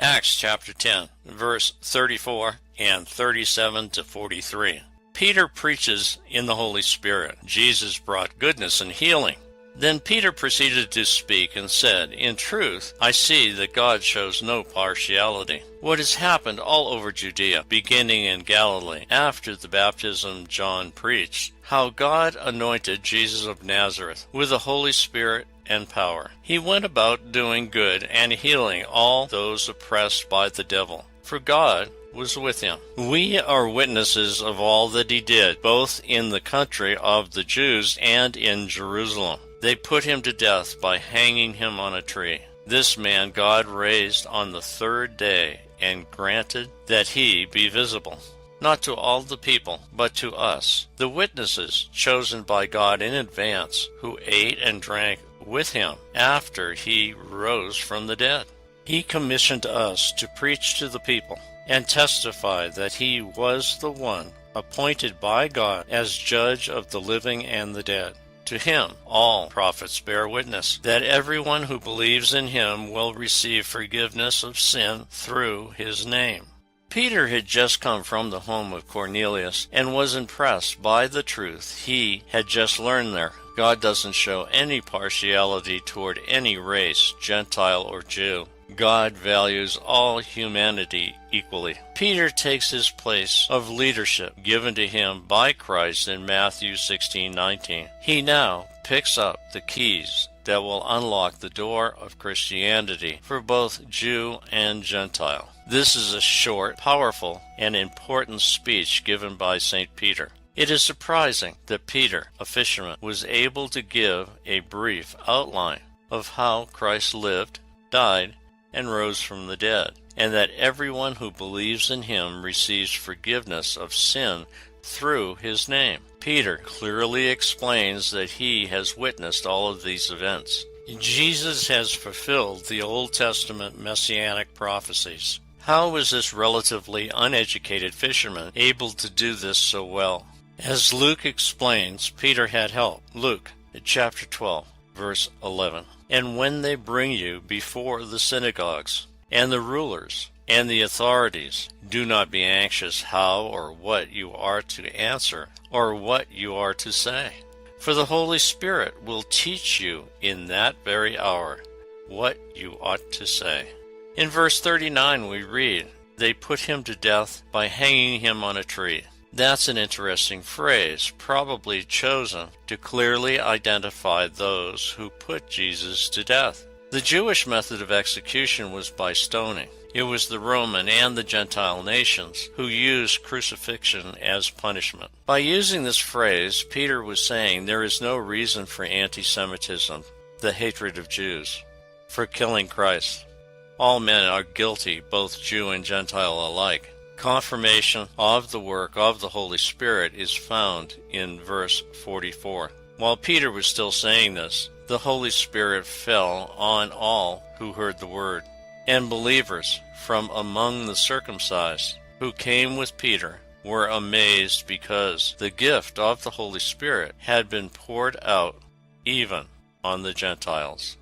Acts chapter 10, verse 34 and 37 to 43. Peter preaches in the Holy Spirit. Jesus brought goodness and healing. Then Peter proceeded to speak and said, "In truth, I see that God shows no partiality. What has happened all over Judea, beginning in Galilee, after the baptism John preached, how God anointed Jesus of Nazareth with the Holy Spirit and power. He went about doing good and healing all those oppressed by the devil, for God was with him. We are witnesses of all that he did, both in the country of the Jews and in Jerusalem. They put him to death by hanging him on a tree. This man God raised on the third day and granted that he be visible, not to all the people, but to us, the witnesses chosen by God in advance, who ate and drank with him after he rose from the dead. He commissioned us to preach to the people and testify that he was the one appointed by God as judge of the living and the dead. To him all prophets bear witness that everyone who believes in him will receive forgiveness of sin through his name." Peter had just come from the home of Cornelius and was impressed by the truth he had just learned there. God doesn't show any partiality toward any race, Gentile or Jew. God values all humanity equally. Peter takes his place of leadership given to him by Christ in Matthew 16:19. He now picks up the keys that will unlock the door of Christianity for both Jew and Gentile. This is a short, powerful, and important speech given by St. Peter. It is surprising that Peter, a fisherman, was able to give a brief outline of how Christ lived, died, and rose from the dead, and that everyone who believes in him receives forgiveness of sin through his name. Peter clearly explains that he has witnessed all of these events. Jesus has fulfilled the Old Testament messianic prophecies. How was this relatively uneducated fisherman able to do this so well? As Luke explains, Peter had help. Luke chapter 12, verse 11. "And when they bring you before the synagogues and the rulers and the authorities, do not be anxious how or what you are to answer or what you are to say. For the Holy Spirit will teach you in that very hour what you ought to say." In verse 39 we read, "They put him to death by hanging him on a tree." That's an interesting phrase, probably chosen to clearly identify those who put Jesus to death. The Jewish method of execution was by stoning. It was the Roman and the Gentile nations who used crucifixion as punishment. By using this phrase, Peter was saying there is no reason for anti-Semitism, the hatred of Jews, for killing Christ. All men are guilty, both Jew and Gentile alike. Confirmation of the work of the Holy Spirit is found in verse 44. While Peter was still saying this, the Holy Spirit fell on all who heard the word, and believers from among the circumcised who came with Peter were amazed because the gift of the Holy Spirit had been poured out even on the Gentiles.